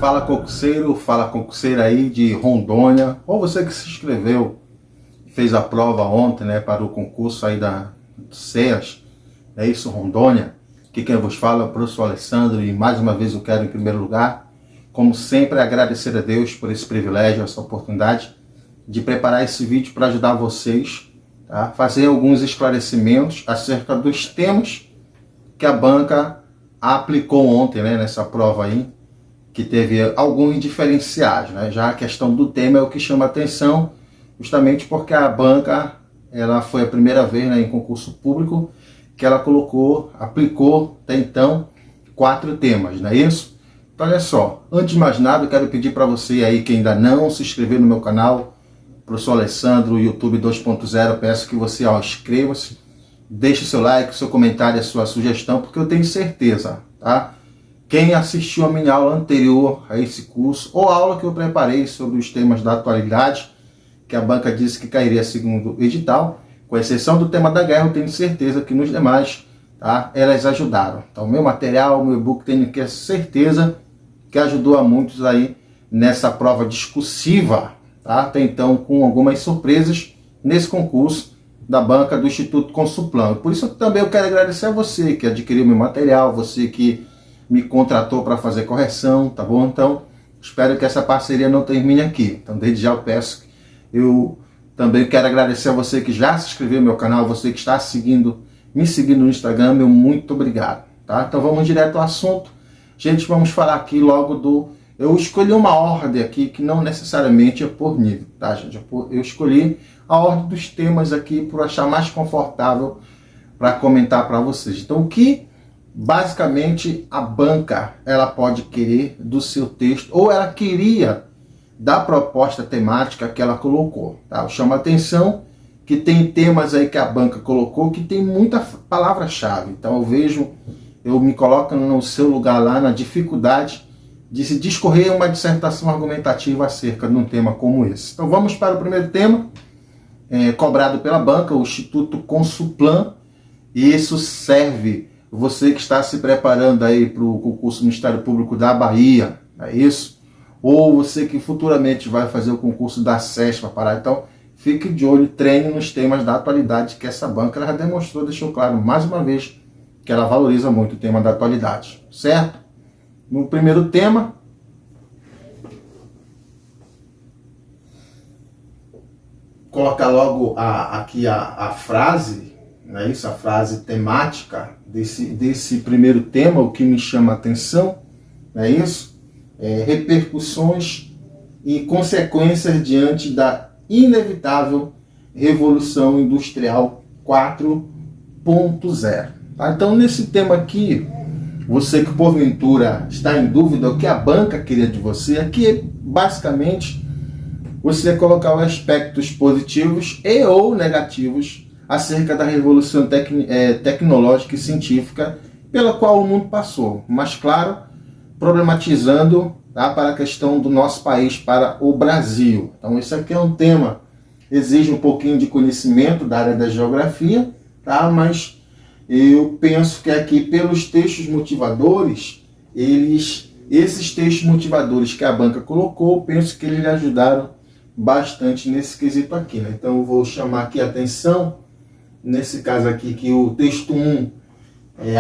Fala concurseira aí de Rondônia, ou você que se inscreveu, fez a prova ontem, né, para o concurso aí da CEAS, é isso, Rondônia. Aqui quem vos fala é o professor Alessandro e mais uma vez eu quero, em primeiro lugar, como sempre, agradecer a Deus por esse privilégio, essa oportunidade de preparar esse vídeo para ajudar vocês, tá? Fazer alguns esclarecimentos acerca dos temas que a banca aplicou ontem, né, nessa prova aí, que teve alguns diferenciais, né? Já a questão do tema é o que chama atenção, justamente porque a banca, ela foi a primeira vez, né, em concurso público que ela aplicou até então 4 temas, não é isso? Então olha só, antes de mais nada eu quero pedir para você aí que ainda não se inscreveu no meu canal, professor Alessandro, YouTube 2.0, peço que você inscreva-se, deixe seu like, seu comentário, a sua sugestão, porque eu tenho certeza, tá? Quem assistiu a minha aula anterior a esse curso, ou a aula que eu preparei sobre os temas da atualidade, que a banca disse que cairia segundo o edital, com exceção do tema da guerra, eu tenho certeza que nos demais, tá, elas ajudaram. Então, meu material, meu e-book, tenho que certeza que ajudou a muitos aí nessa prova discursiva, tá? Até então, com algumas surpresas nesse concurso da banca do Instituto Consulplan. Por isso também eu quero agradecer a você que adquiriu meu material, você que me contratou para fazer correção, tá bom? Então, espero que essa parceria não termine aqui. Então, desde já eu peço, eu também quero agradecer a você que já se inscreveu no meu canal, você que está me seguindo no Instagram, meu muito obrigado, tá? Então, vamos direto ao assunto. Gente, vamos falar aqui logo eu escolhi uma ordem aqui que não necessariamente é por nível, tá, gente? Eu escolhi a ordem dos temas aqui por achar mais confortável para comentar para vocês. Então, o que basicamente a banca ela pode querer do seu texto, ou ela queria da proposta temática que ela colocou, tá? Eu chamo a atenção que tem temas aí que a banca colocou que tem muita palavra-chave. Então eu me coloco no seu lugar lá, na dificuldade de se discorrer uma dissertação argumentativa acerca de um tema como esse. Então vamos para o primeiro tema, cobrado pela banca, o Instituto Consulplan, e isso serve você que está se preparando aí para o concurso do Ministério Público da Bahia, é isso? Ou você que futuramente vai fazer o concurso da SES para Pará. Então, fique de olho, treine nos temas da atualidade que essa banca ela já demonstrou, deixou claro mais uma vez que ela valoriza muito o tema da atualidade, certo? No primeiro tema, colocar logo aqui a frase, não é isso? A frase temática desse primeiro tema, o que me chama a atenção, não é isso? Repercussões e consequências diante da inevitável Revolução Industrial 4.0. Tá? Então, nesse tema aqui, você que porventura está em dúvida o que a banca queria de você, aqui basicamente você colocar os aspectos positivos e ou negativos acerca da revolução tecnológica e científica pela qual o mundo passou, mas claro, problematizando, tá, para a questão do nosso país, para o Brasil. Então isso aqui é um tema, exige um pouquinho de conhecimento da área da geografia, tá, mas eu penso que aqui pelos textos motivadores, esses textos motivadores que a banca colocou, penso que eles ajudaram bastante nesse quesito aqui, né? Então eu vou chamar aqui a atenção, nesse caso aqui, que o texto 1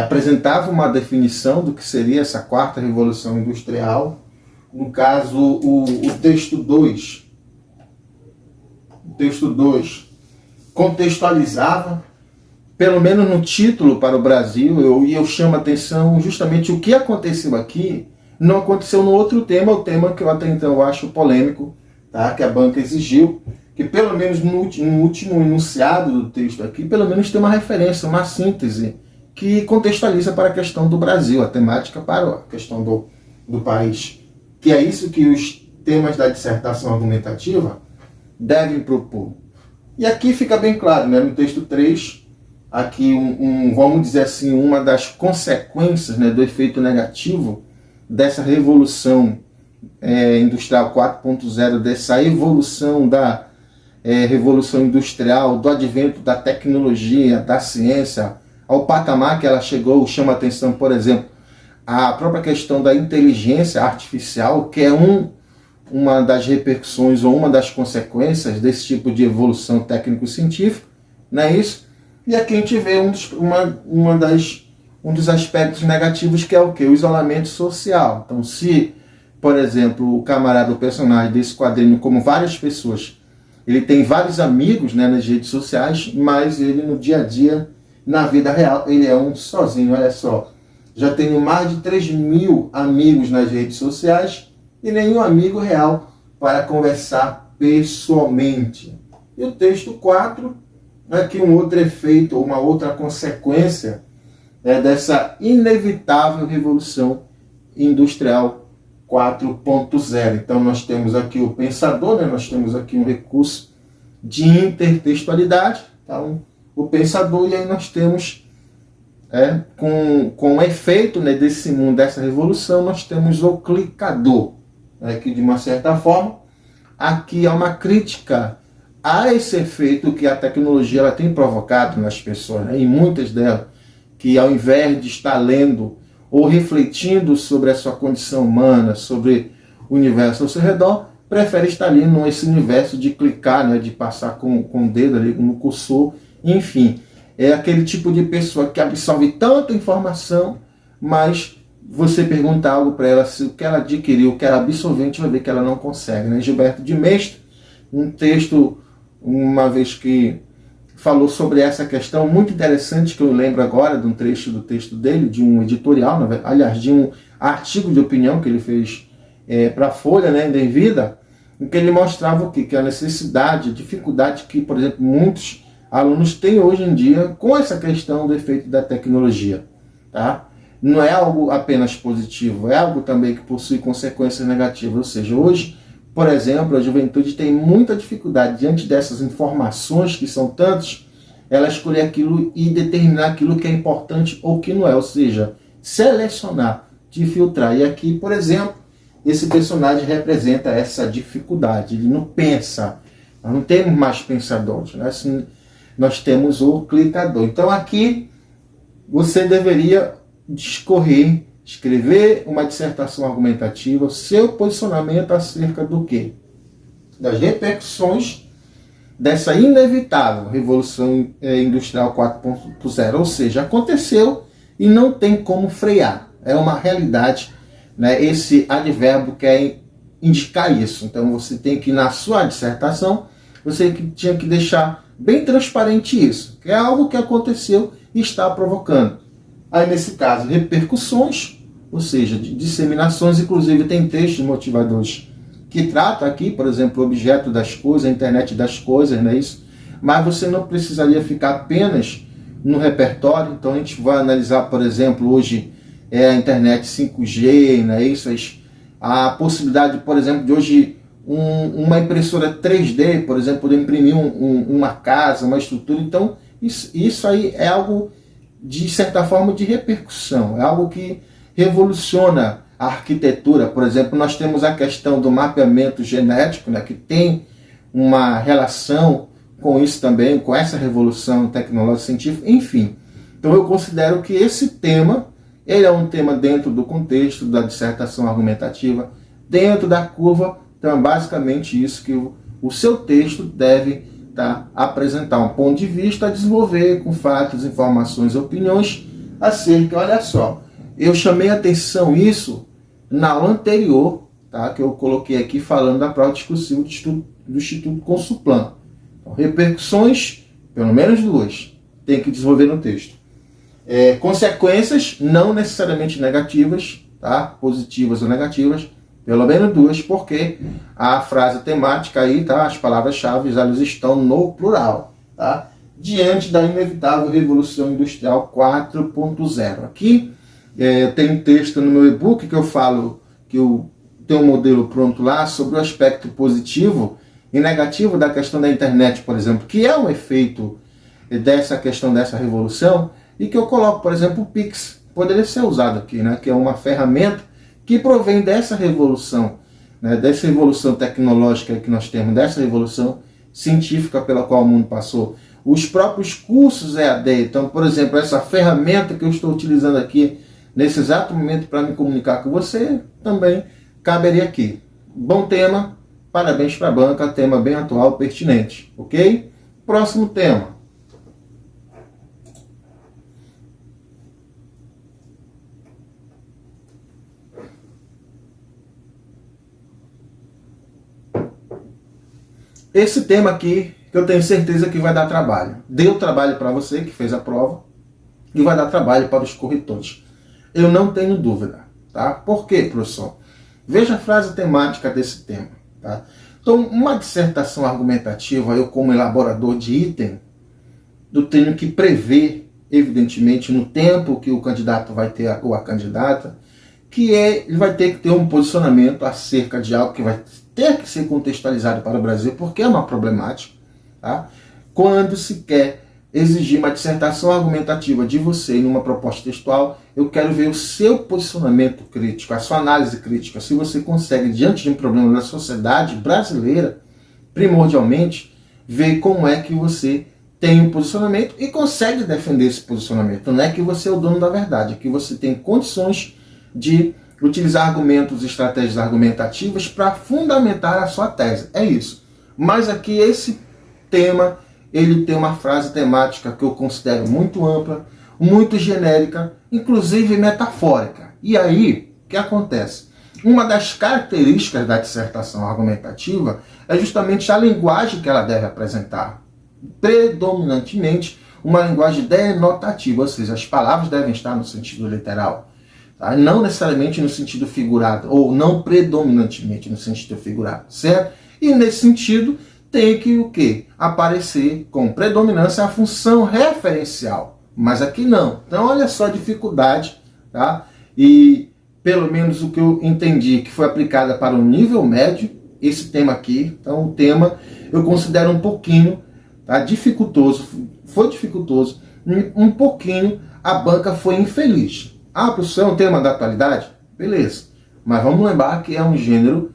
apresentava uma definição do que seria essa 4ª Revolução Industrial. No caso, o texto 2 contextualizava, pelo menos no título para o Brasil, eu chamo a atenção justamente o que aconteceu aqui, não aconteceu no outro tema, o tema que eu até então acho polêmico, tá? Que a banca exigiu, que pelo menos no último enunciado do texto aqui, pelo menos tem uma referência, uma síntese, que contextualiza para a questão do Brasil, a temática para a questão do país. Que é isso que os temas da dissertação argumentativa devem propor. E aqui fica bem claro, né, no texto 3, aqui vamos dizer assim, uma das consequências, né, do efeito negativo dessa revolução industrial 4.0, dessa evolução da revolução industrial, do advento da tecnologia, da ciência, ao patamar que ela chegou, chama atenção, por exemplo, a própria questão da inteligência artificial, que é uma das repercussões ou uma das consequências desse tipo de evolução técnico-científica, não é isso? E aqui a gente vê um dos aspectos negativos, que é o quê? O isolamento social. Então, se, por exemplo, o camarada, o personagem desse quadrinho, como várias pessoas, ele tem vários amigos, né, nas redes sociais, mas ele no dia a dia, na vida real, ele é um sozinho. Olha só, já tenho mais de 3.000 amigos nas redes sociais e nenhum amigo real para conversar pessoalmente. E o texto 4, aqui um outro efeito, uma outra consequência dessa inevitável revolução industrial 4.0. Então nós temos aqui o pensador, né? Nós temos aqui um recurso de intertextualidade, então, o pensador, e aí nós temos, com o efeito, né, desse mundo, dessa revolução, nós temos o clicador, que de uma certa forma, aqui há uma crítica a esse efeito que a tecnologia ela tem provocado nas pessoas, né, e muitas delas, que ao invés de estar lendo ou refletindo sobre a sua condição humana, sobre o universo ao seu redor, prefere estar ali nesse universo de clicar, né, de passar com o dedo ali no cursor, enfim. É aquele tipo de pessoa que absorve tanta informação, mas você pergunta algo para ela, se o que ela adquiriu, o que ela absorveu, a gente vai ver que ela não consegue, né? Gilberto de Mestre, um texto, uma vez que falou sobre essa questão muito interessante, que eu lembro agora de um trecho do texto dele, de um editorial, aliás, de um artigo de opinião que ele fez para a Folha, né, em Vida, em que ele mostrava o quê? Que a necessidade, a dificuldade que, por exemplo, muitos alunos têm hoje em dia com essa questão do efeito da tecnologia. Tá? Não é algo apenas positivo, é algo também que possui consequências negativas. Ou seja, hoje, por exemplo, a juventude tem muita dificuldade diante dessas informações que são tantas, ela escolher aquilo e determinar aquilo que é importante ou que não é. Ou seja, selecionar, de filtrar. E aqui, por exemplo, esse personagem representa essa dificuldade. Ele não pensa. Nós não temos mais pensadores, né? Assim, nós temos o clicador. Então aqui você deveria discorrer, escrever uma dissertação argumentativa, seu posicionamento acerca do quê? Das repercussões dessa inevitável Revolução Industrial 4.0. Ou seja, aconteceu e não tem como frear. É uma realidade, né? Esse advérbio quer indicar isso. Então você tem que, na sua dissertação, você tinha que deixar bem transparente isso, que é algo que aconteceu e está provocando. Aí, nesse caso, repercussões, ou seja, de disseminações, inclusive tem textos motivadores que tratam aqui, por exemplo, o objeto das coisas, a internet das coisas, não é isso? Mas você não precisaria ficar apenas no repertório. Então a gente vai analisar, por exemplo, hoje a internet 5G, não é isso? A possibilidade, por exemplo, de hoje uma impressora 3D, por exemplo, poder imprimir uma casa, uma estrutura. Então, isso aí é algo, de certa forma, de repercussão. É algo que revoluciona a arquitetura. Por exemplo, nós temos a questão do mapeamento genético, né, que tem uma relação com isso também, com essa revolução tecnológica científica, enfim. Então, eu considero que esse tema, ele é um tema dentro do contexto da dissertação argumentativa, dentro da curva. Então, é basicamente isso que o seu texto deve apresentar, um ponto de vista a desenvolver com fatos, informações, opiniões acerca. Olha só, eu chamei a atenção isso na aula anterior, tá, que eu coloquei aqui falando da prova discursiva do Instituto Consuplan. Então, repercussões, pelo menos duas, tem que desenvolver no texto. Consequências não necessariamente negativas, tá, positivas ou negativas, pelo menos duas, porque a frase temática aí, tá, as palavras-chave, elas estão no plural, tá? Diante da inevitável Revolução Industrial 4.0. Aqui eu tenho um texto no meu e-book que eu falo, que eu tenho um modelo pronto lá sobre o aspecto positivo e negativo da questão da internet, por exemplo, que é um efeito dessa questão dessa revolução, e que eu coloco, por exemplo, o Pix, poderia ser usado aqui, né, que é uma ferramenta que provém dessa revolução, né, dessa revolução tecnológica que nós temos, dessa revolução científica pela qual o mundo passou. Os próprios cursos EAD, então, por exemplo, essa ferramenta que eu estou utilizando aqui nesse exato momento para me comunicar com você, também caberia aqui. Bom tema, parabéns para a banca, tema bem atual, pertinente, ok? Próximo tema. Esse tema aqui, que eu tenho certeza que vai dar trabalho. Deu trabalho para você que fez a prova e vai dar trabalho para os corretores. Eu não tenho dúvida, tá? Por quê, professor? Veja a frase temática desse tema, tá? Então, uma dissertação argumentativa, eu como elaborador de item, eu tenho que prever, evidentemente, no tempo que o candidato vai ter, ou a candidata, ele vai ter que ter um posicionamento acerca de algo que vai ter que ser contextualizado para o Brasil, porque é uma problemática, tá? Quando se quer exigir uma dissertação argumentativa de você em uma proposta textual, eu quero ver o seu posicionamento crítico, a sua análise crítica, se você consegue, diante de um problema na sociedade brasileira, primordialmente, ver como é que você tem um posicionamento e consegue defender esse posicionamento. Não é que você é o dono da verdade, é que você tem condições de utilizar argumentos e estratégias argumentativas para fundamentar a sua tese. É isso. Mas aqui esse tema, ele tem uma frase temática que eu considero muito ampla, muito genérica, inclusive metafórica. E aí, o que acontece? Uma das características da dissertação argumentativa é justamente a linguagem que ela deve apresentar. Predominantemente, uma linguagem denotativa, ou seja, as palavras devem estar no sentido literal. Tá? Não necessariamente no sentido figurado, ou não predominantemente no sentido figurado, certo? E nesse sentido, tem que o quê? Aparecer com predominância a função referencial. Mas aqui não. Então, olha só a dificuldade, tá? E pelo menos o que eu entendi que foi aplicada para o nível médio, esse tema aqui. Então, o tema eu considero um pouquinho, tá, dificultoso. Foi dificultoso. Um pouquinho a banca foi infeliz. Ah, professor, é um tema da atualidade? Beleza. Mas vamos lembrar que é um gênero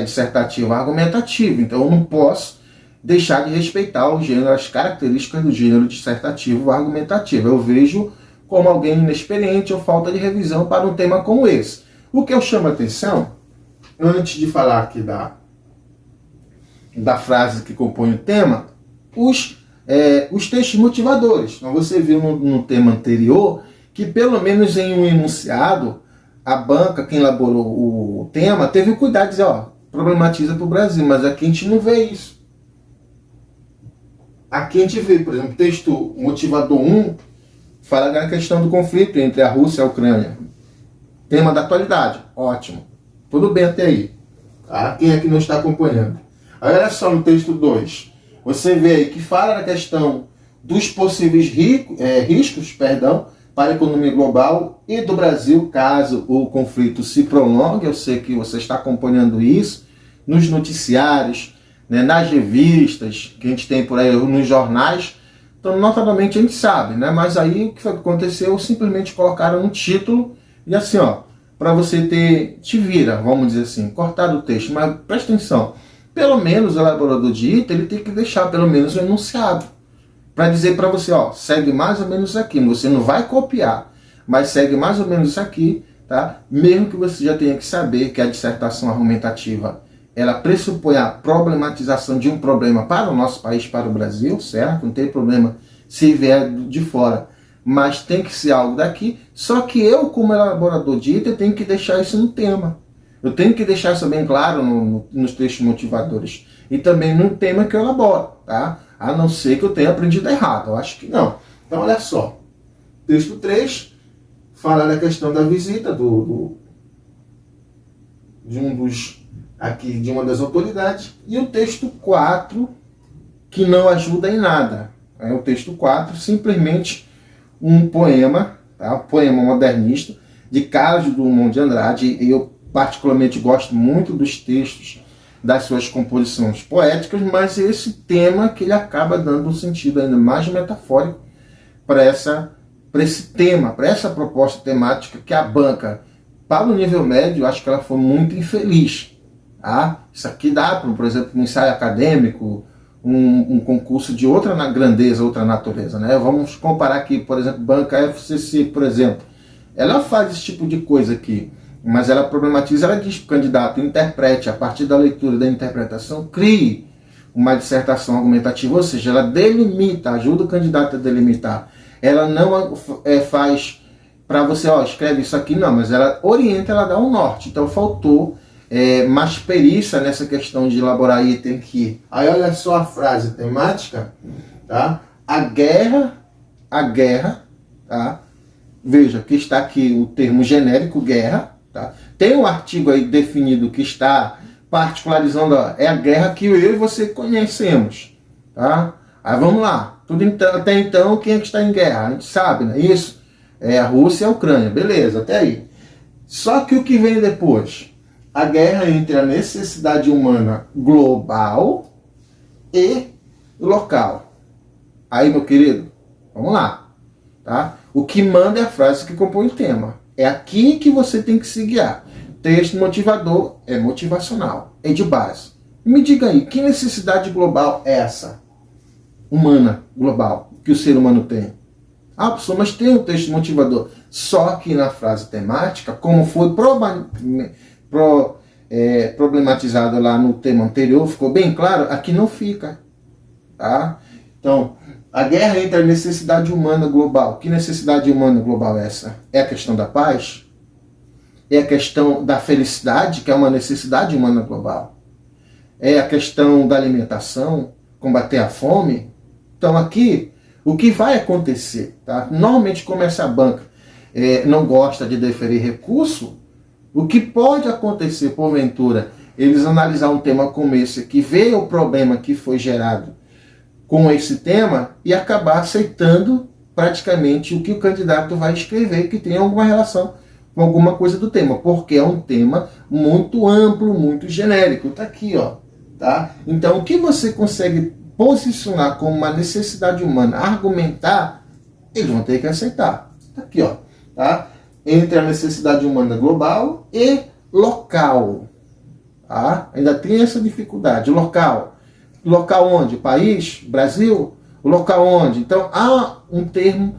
dissertativo argumentativo. Então eu não posso deixar de respeitar o gênero, as características do gênero dissertativo argumentativo. Eu vejo como alguém inexperiente ou falta de revisão para um tema como esse. O que eu chamo a atenção, antes de falar aqui da frase que compõe o tema, os textos motivadores. Então você viu no tema anterior que pelo menos em um enunciado, a banca, quem elaborou o tema, teve o cuidado de dizer, ó, problematiza para o Brasil, mas aqui a gente não vê isso. Aqui a gente vê, por exemplo, o texto motivador 1 fala da questão do conflito entre a Rússia e a Ucrânia. Tema da atualidade, ótimo. Tudo bem até aí. Tá? Quem é que não está acompanhando? Aí, olha só no texto 2. Você vê aí que fala da questão dos possíveis riscos, para a economia global e do Brasil, caso o conflito se prolongue. Eu sei que você está acompanhando isso nos noticiários, né, nas revistas que a gente tem por aí, nos jornais. Então, notadamente, a gente sabe, né? Mas aí o que foi que aconteceu? Simplesmente colocaram um título e assim, ó, para você te vira, vamos dizer assim, cortar o texto. Mas presta atenção, pelo menos o elaborador de item, ele tem que deixar pelo menos o enunciado, para dizer para você, ó, segue mais ou menos aqui. Você não vai copiar, mas segue mais ou menos isso aqui, tá? Mesmo que você já tenha que saber que a dissertação argumentativa, ela pressupõe a problematização de um problema para o nosso país, para o Brasil, certo? Não tem problema se vier de fora, mas tem que ser algo daqui. Só que eu, como elaborador de item, tenho que deixar isso no tema. Eu tenho que deixar isso bem claro nos textos motivadores. E também no tema que eu elaboro, tá? A não ser que eu tenha aprendido errado. Eu acho que não. Então, olha só. Texto 3 fala da questão da visita de uma das autoridades. E o texto 4, que não ajuda em nada. O texto 4, simplesmente um poema, tá? Um poema modernista, de Carlos Drummond de Andrade. Eu particularmente gosto muito dos textos das suas composições poéticas, mas esse tema que ele acaba dando um sentido ainda mais metafórico para esse tema, para essa proposta temática que a banca, para o nível médio, eu acho que ela foi muito infeliz. Tá? Isso aqui dá, por exemplo, um ensaio acadêmico, um concurso de outra grandeza, outra natureza. Né? Vamos comparar aqui, por exemplo, banca FCC, por exemplo. ela faz esse tipo de coisa aqui, mas ela problematiza, ela diz para o candidato, interprete, a partir da leitura da interpretação, crie uma dissertação argumentativa, ou seja, ela delimita, ajuda o candidato a delimitar. Ela não faz para você, escreve isso aqui, não, mas ela orienta, ela dá um norte. Então faltou mais perícia nessa questão de elaborar item aqui. Aí olha só a frase temática, tá? A guerra, tá? Veja que está aqui o termo genérico, guerra, tá? Tem um artigo aí definido que está particularizando, é a guerra que eu e você conhecemos, tá? Aí vamos lá, até então quem é que está em guerra? A gente sabe, não é isso? É a Rússia e a Ucrânia, beleza, até aí. Só que o que vem depois? A guerra entre a necessidade humana global e local. Aí, meu querido, vamos lá, tá? O que manda é a frase que compõe o tema. É aqui que você tem que se guiar. Texto motivador é motivacional, é de base. Me diga aí, que necessidade global é essa? Humana, global, que o ser humano tem? Ah, professor, mas tem um texto motivador. Só que na frase temática, como foi problematizado lá no tema anterior, ficou bem claro, aqui não fica. Tá? Então, a guerra entre a necessidade humana global. Que necessidade humana global é essa? É a questão da paz? É a questão da felicidade, que é uma necessidade humana global? É a questão da alimentação, combater a fome? Então aqui, o que vai acontecer? Tá? Normalmente, como essa banca não gosta de deferir recurso, o que pode acontecer, porventura, eles analisar um tema como esse aqui, ver o problema que foi gerado com esse tema e acabar aceitando praticamente o que o candidato vai escrever, que tem alguma relação com alguma coisa do tema, porque é um tema muito amplo, muito genérico. Está aqui, ó, tá? Então, o que você consegue posicionar como uma necessidade humana, argumentar, eles vão ter que aceitar. Está aqui, ó, tá? Entre a necessidade humana global e local. Tá? Ainda tem essa dificuldade. Local. Local onde? País? Brasil? O local onde? Então, há um termo,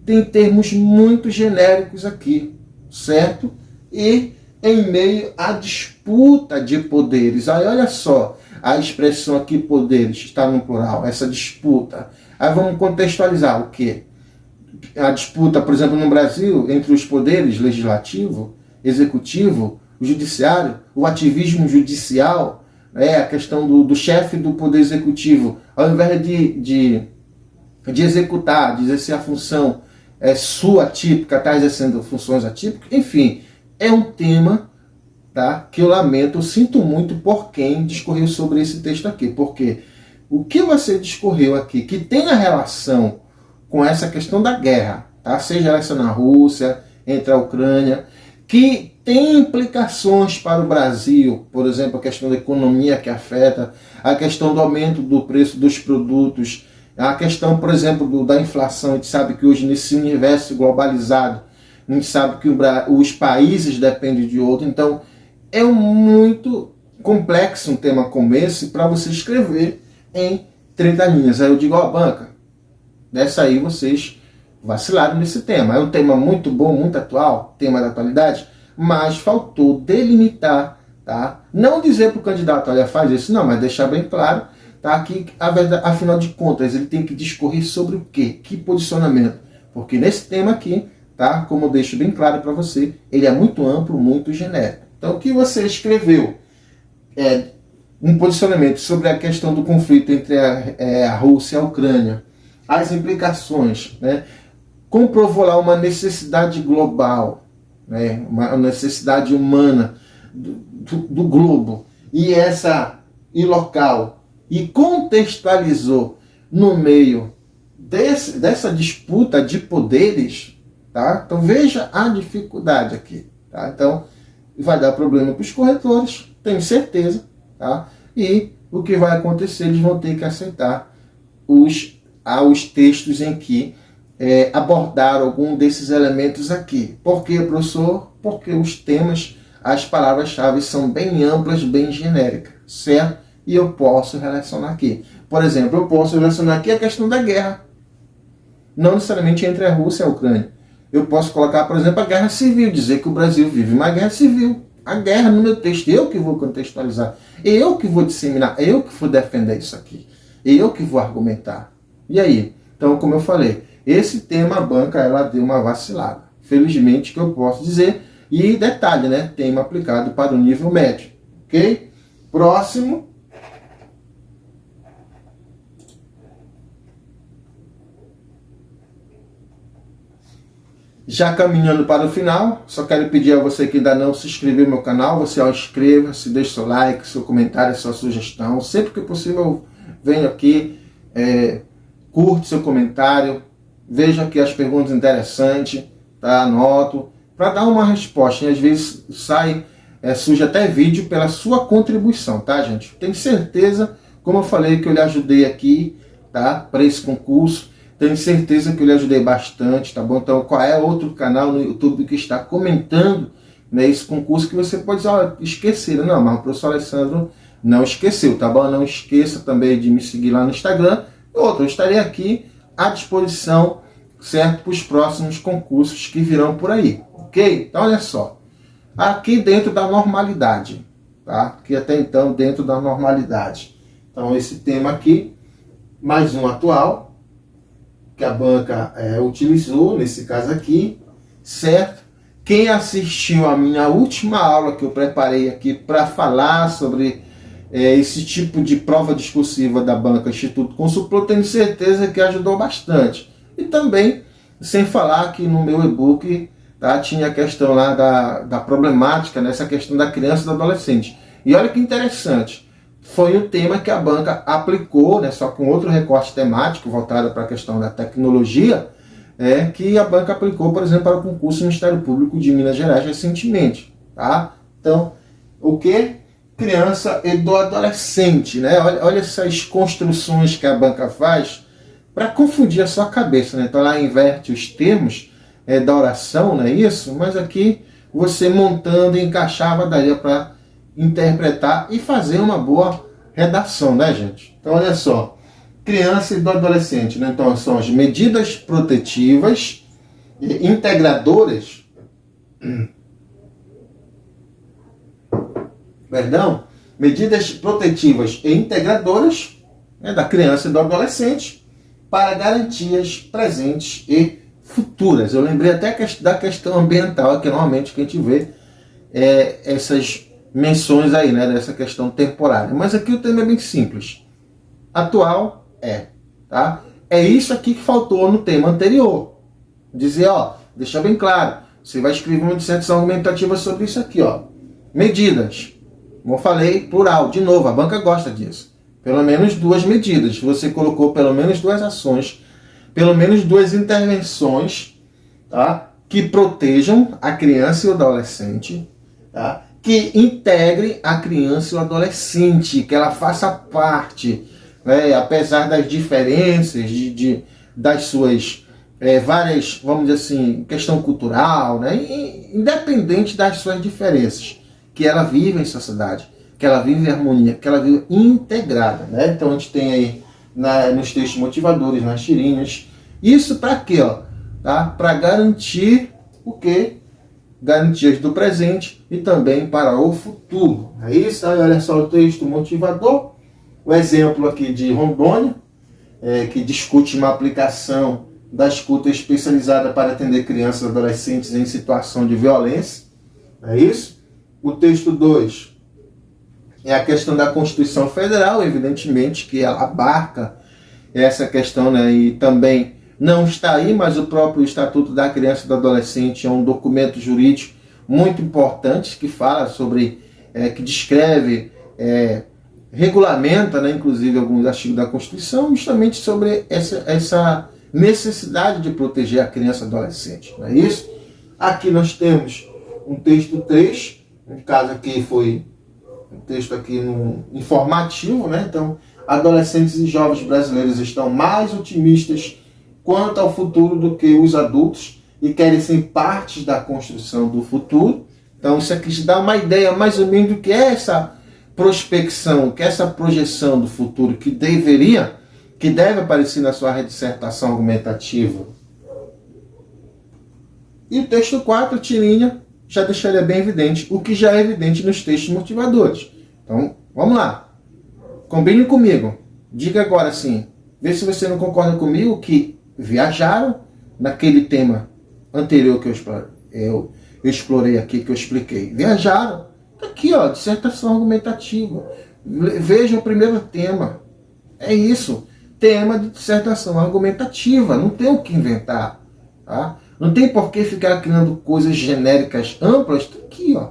tem termos muito genéricos aqui, certo? E em meio à disputa de poderes. Aí, olha só, a expressão aqui, poderes, está no plural, essa disputa. Aí vamos contextualizar o quê? A disputa, por exemplo, no Brasil, entre os poderes legislativo, executivo, o judiciário, o ativismo judicial, a questão do chefe do poder executivo, ao invés de executar, de exercer a função sua típica, está exercendo funções atípicas, enfim, é um tema, tá, que eu lamento, eu sinto muito por quem discorreu sobre esse texto aqui, porque o que você discorreu aqui, que tem a relação com essa questão da guerra, tá? Seja essa na Rússia, entre a Ucrânia, que tem implicações para o Brasil, por exemplo, a questão da economia que afeta, a questão do aumento do preço dos produtos, a questão, por exemplo, da inflação. A gente sabe que hoje, nesse universo globalizado, a gente sabe que os países dependem de outro, então é muito complexo um tema como esse para você escrever em 30 linhas. Aí eu digo, banca, dessa aí vocês vacilaram nesse tema. É um tema muito bom, muito atual, tema da atualidade, mas faltou delimitar, tá? Não dizer para o candidato, olha, faz isso, não, mas deixar bem claro, tá? Que, afinal de contas, ele tem que discorrer sobre o quê? Que posicionamento? Porque nesse tema aqui, tá? Como eu deixo bem claro para você, ele é muito amplo, muito genérico. Então, o que você escreveu é um posicionamento sobre a questão do conflito entre a Rússia e a Ucrânia, as implicações, né? Comprovou lá uma necessidade global, né? Uma necessidade humana do globo, e local, e contextualizou no meio dessa disputa de poderes, tá? Então veja a dificuldade aqui, tá? Então vai dar problema para os corretores, tenho certeza, tá? E o que vai acontecer, eles vão ter que aceitar os textos em que abordaram algum desses elementos aqui. Por quê, professor? Porque os temas, as palavras-chave são bem amplas, bem genéricas, certo? E eu posso relacionar aqui. Por exemplo, eu posso relacionar aqui a questão da guerra. Não necessariamente entre a Rússia e a Ucrânia. eu posso colocar, por exemplo, a guerra civil, dizer que o Brasil vive uma guerra civil. A guerra no meu texto, eu que vou contextualizar, eu que vou disseminar, eu que vou defender isso aqui, eu que vou argumentar. E aí? Então, como eu falei, esse tema a banca, ela deu uma vacilada. Felizmente que eu posso dizer, e detalhe, né? Tema aplicado para o nível médio, ok? Próximo. Já caminhando para o final, só quero pedir a você que ainda não se inscreveu no meu canal, você inscreva-se, deixe seu like, seu comentário, sua sugestão. Sempre que possível, venho aqui, curte seu comentário, veja aqui as perguntas interessantes, tá? Anoto, para dar uma resposta. E às vezes surge até vídeo pela sua contribuição, tá, gente? Tenho certeza, como eu falei, que eu lhe ajudei aqui, tá? Para esse concurso. Tenho certeza que eu lhe ajudei bastante, tá bom? Então, qual é outro canal no YouTube que está comentando, né, esse concurso que você pode dizer, esquecer. Não, mas o professor Alessandro não esqueceu, tá bom? Não esqueça também de me seguir lá no Instagram. E outro, eu estarei aqui à disposição, certo? Para os próximos concursos que virão por aí, ok? Então, olha só. Aqui dentro da normalidade, tá? Aqui até então dentro da normalidade. Então, esse tema aqui, mais um atual, que a banca utilizou, nesse caso aqui, certo? Quem assistiu a minha última aula que eu preparei aqui para falar sobre esse tipo de prova discursiva da banca Instituto Consultor, tenho certeza que ajudou bastante. E também, sem falar que no meu e-book, tá, tinha a questão lá da problemática, nessa questão da criança e do adolescente. E olha que interessante, foi o tema que a banca aplicou, né, só com outro recorte temático voltado para a questão da tecnologia, que a banca aplicou, por exemplo, para o concurso do Ministério Público de Minas Gerais recentemente. Tá? Então, o que? Criança e do adolescente. Né? Olha essas construções que a banca faz para confundir a sua cabeça. Né? Então, ela inverte os termos da oração, não é isso? Mas aqui, você montando e encaixava, daria para interpretar e fazer uma boa redação, né, gente? Então, olha só, criança e do adolescente, né? Então, são as medidas protetivas e integradoras, medidas protetivas e integradoras, né, da criança e do adolescente para garantias presentes e futuras. Eu lembrei até da questão ambiental, que normalmente que a gente vê essas menções aí, né, dessa questão temporária. Mas aqui o tema é bem simples. Atual tá? É isso aqui que faltou no tema anterior. Dizer, deixa bem claro, você vai escrever uma dissertação argumentativa sobre isso aqui, medidas. Como eu falei, plural, de novo, a banca gosta disso. Pelo menos 2 medidas. Você colocou pelo menos 2 ações, pelo menos 2 intervenções, tá? Que protejam a criança e o adolescente, tá? Que integre a criança e o adolescente, que ela faça parte, né, apesar das diferenças, das suas várias, vamos dizer assim, questão cultural, né, independente das suas diferenças, que ela vive em sociedade, que ela vive em harmonia, que ela vive integrada. Né? Então a gente tem aí nos textos motivadores, nas tirinhas, isso para quê? Tá? Para garantir o quê? Garantias do presente e também para o futuro. É isso? Aí, olha só o texto motivador. O exemplo aqui de Rondônia, que discute uma aplicação da escuta especializada para atender crianças e adolescentes em situação de violência. É isso? O texto 2 é a questão da Constituição Federal, evidentemente, que ela abarca essa questão, né, e também não está aí, mas o próprio Estatuto da Criança e do Adolescente é um documento jurídico muito importante que fala sobre, que descreve, regulamenta, né, inclusive alguns artigos da Constituição, justamente sobre essa necessidade de proteger a criança e adolescente. Não é isso? Aqui nós temos um texto 3, no caso aqui foi um texto aqui informativo, né? Então, adolescentes e jovens brasileiros estão mais otimistas quanto ao futuro do que os adultos e querem ser parte da construção do futuro. Então isso aqui te dá uma ideia mais ou menos do que é essa prospecção, que é essa projeção do futuro que deve aparecer na sua dissertação argumentativa. E o texto 4, tirinha, já deixaria bem evidente o que já é evidente nos textos motivadores. Então, vamos lá. Combine comigo. Diga agora assim, vê se você não concorda comigo que viajaram naquele tema anterior que eu explorei aqui, que eu expliquei. Viajaram. Tá aqui, ó, dissertação argumentativa. Veja o primeiro tema. É isso. Tema de dissertação argumentativa. Não tem o que inventar. Tá? Não tem por que ficar criando coisas genéricas amplas. Tá aqui, ó.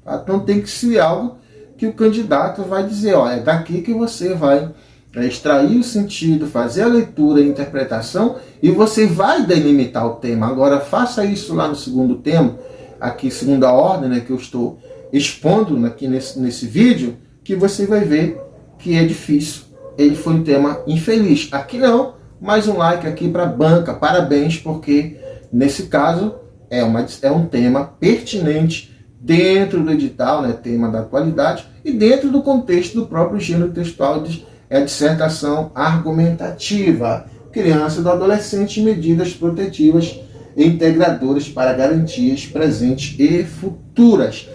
Tá? Então tem que ser algo que o candidato vai dizer, ó, é daqui que você vai extrair o sentido, fazer a leitura e interpretação, e você vai delimitar o tema. Agora, faça isso lá no segundo tema, aqui, segunda ordem, né, que eu estou expondo aqui nesse vídeo, que você vai ver que é difícil. Ele foi um tema infeliz. Aqui não, mais um like aqui para a banca. Parabéns, porque nesse caso é um tema pertinente dentro do edital, né, tema da atualidade, e dentro do contexto do próprio gênero textual de dissertação argumentativa. Criança e do adolescente, medidas protetivas e integradoras para garantias presentes e futuras.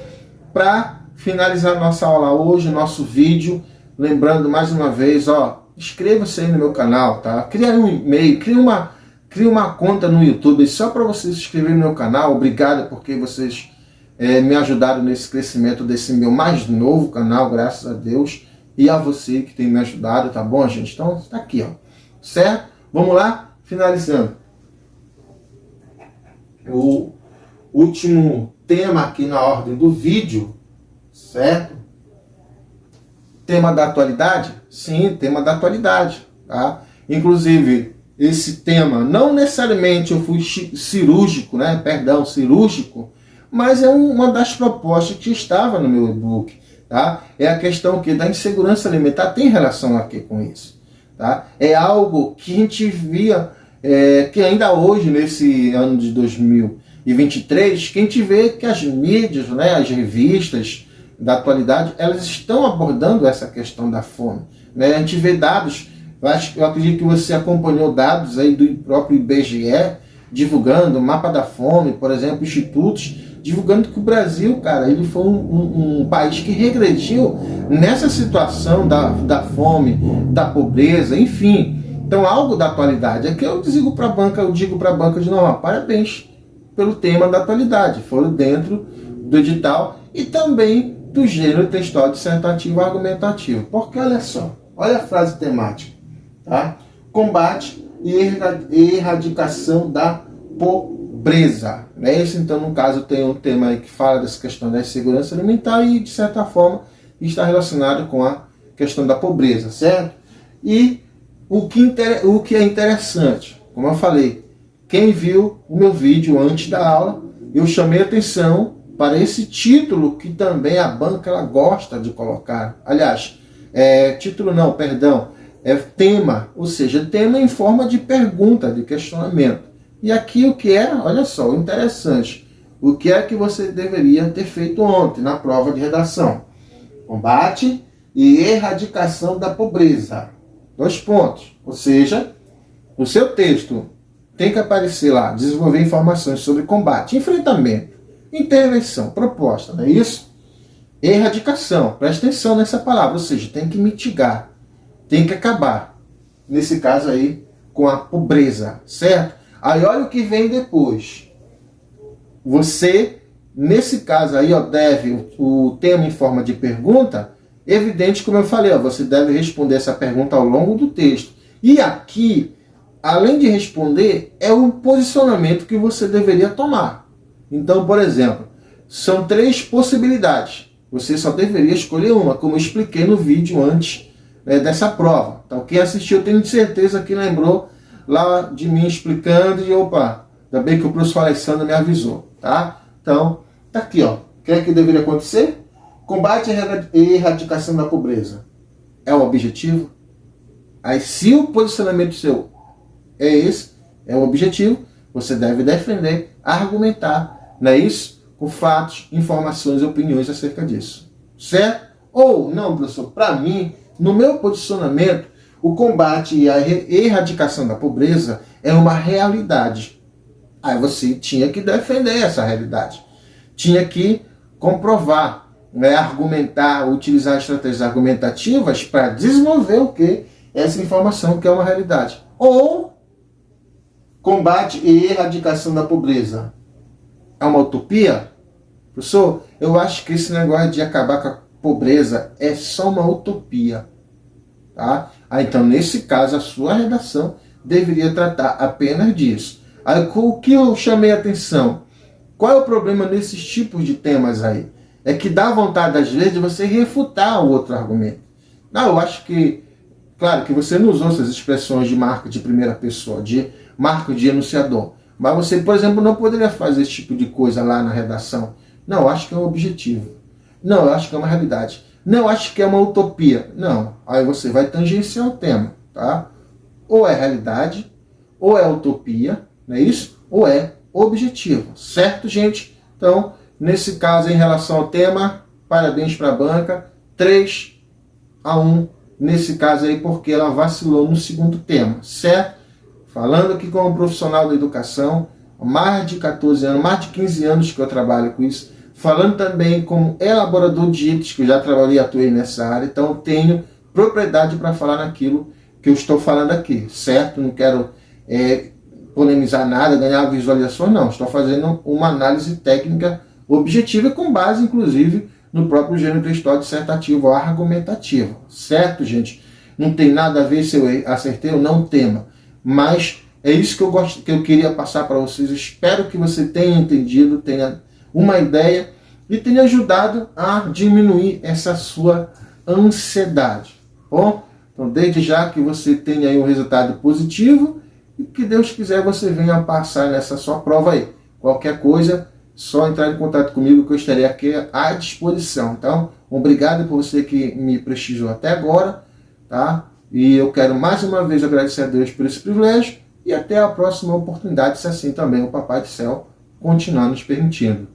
Para finalizar nossa aula hoje, nosso vídeo, lembrando mais uma vez, ó, inscreva-se aí no meu canal, tá? Cria um e-mail, cria uma conta no YouTube só para você se inscrever no meu canal. Obrigado porque vocês me ajudaram nesse crescimento desse meu mais novo canal, graças a Deus, e a você que tem me ajudado, tá bom, gente? Então, tá aqui, ó, certo? Vamos lá, finalizando. O último tema aqui na ordem do vídeo, certo? Tema da atualidade? Sim, tema da atualidade, tá? Inclusive, esse tema, não necessariamente eu fui cirúrgico, né? Perdão, cirúrgico, mas é uma das propostas que estava no meu e-book, tá? É a questão que da insegurança alimentar tem relação aqui com isso, tá? É algo que a gente via, que ainda hoje, nesse ano de 2023, que a gente vê que as mídias, né, as revistas da atualidade, elas estão abordando essa questão da fome, né? A gente vê dados, eu acredito que você acompanhou dados aí do próprio IBGE, divulgando o mapa da fome, por exemplo, institutos divulgando que o Brasil, cara, ele foi um país que regrediu nessa situação da fome, da pobreza, enfim. Então, algo da atualidade. Aqui eu digo para a banca de novo, parabéns pelo tema da atualidade. Foram dentro do edital e também do gênero textual dissertativo argumentativo. Porque, olha só, olha a frase temática, tá? Combate e erradicação da pobreza. Né? Esse, então, no caso, tem um tema aí que fala dessa questão da segurança alimentar e, de certa forma, está relacionado com a questão da pobreza, certo? E o que é interessante, como eu falei, quem viu o meu vídeo antes da aula, eu chamei atenção para esse título que também a banca ela gosta de colocar. Aliás, título não, perdão, é tema, ou seja, tema em forma de pergunta, de questionamento. E aqui o que é, olha só, interessante, o que é que você deveria ter feito ontem na prova de redação? Combate e erradicação da pobreza. 2 pontos. Ou seja, o seu texto tem que aparecer lá, desenvolver informações sobre combate, enfrentamento, intervenção, proposta, não é isso? Erradicação, presta atenção nessa palavra, ou seja, tem que mitigar, tem que acabar, nesse caso aí, com a pobreza, certo? Aí olha o que vem depois. Você, nesse caso aí, ó, deve o tema em forma de pergunta, evidente, como eu falei, ó, você deve responder essa pergunta ao longo do texto. E aqui, além de responder, é o posicionamento que você deveria tomar. Então, por exemplo, são 3 possibilidades. Você só deveria escolher uma, como eu expliquei no vídeo antes dessa prova. Então, quem assistiu, tenho certeza que lembrou lá de mim explicando e opa, ainda bem que o professor Alessandro me avisou, tá? Então, tá aqui, ó. O que é que deveria acontecer? Combate e erradicação da pobreza é o objetivo. Aí, se o posicionamento seu é esse, é o objetivo, você deve defender, argumentar, não é isso? Com fatos, informações e opiniões acerca disso. Certo? Ou, não, professor, para mim, no meu posicionamento, o combate e a erradicação da pobreza é uma realidade. Aí você tinha que defender essa realidade. Tinha que comprovar, né, argumentar, utilizar estratégias argumentativas para desenvolver o que? Essa informação que é uma realidade. Ou combate e erradicação da pobreza é uma utopia? Professor, eu acho que esse negócio de acabar com a pobreza é só uma utopia. Tá? Então, nesse caso, a sua redação deveria tratar apenas disso. Aí, o que eu chamei a atenção? Qual é o problema nesses tipos de temas aí? É que dá vontade, às vezes, de você refutar o outro argumento. Não, eu acho que, claro, que você não usou essas expressões de marca de primeira pessoa, de marca de enunciador. Mas você, por exemplo, não poderia fazer esse tipo de coisa lá na redação. Não, eu acho que é um objetivo. Não, eu acho que é uma realidade. Não, eu acho que é uma utopia. Não, aí você vai tangenciar o tema, tá? Ou é realidade, ou é utopia, não é isso? Ou é objetivo, certo, gente? Então, nesse caso, em relação ao tema, parabéns para a banca, 3-1, nesse caso aí, porque ela vacilou no segundo tema, certo? Falando aqui como profissional da educação, há mais de 14 anos, mais de 15 anos que eu trabalho com isso, falando também como elaborador de itens, que eu já trabalhei e atuei nessa área, então tenho propriedade para falar naquilo que eu estou falando aqui, certo? Não quero polemizar nada, ganhar visualizações, não. Estou fazendo uma análise técnica objetiva com base, inclusive, no próprio gênero textual dissertativo argumentativo, certo, gente? Não tem nada a ver se eu acertei ou não o tema, mas é isso que eu queria passar para vocês. Espero que você tenha entendido, tenha uma ideia e tenha ajudado a diminuir essa sua ansiedade. Bom, então desde já que você tenha aí um resultado positivo e que Deus quiser você venha passar nessa sua prova aí. Qualquer coisa, só entrar em contato comigo que eu estarei aqui à disposição. Então, obrigado por você que me prestigiou até agora, tá? E eu quero mais uma vez agradecer a Deus por esse privilégio e até a próxima oportunidade, se assim também o Papai do Céu continuar nos permitindo.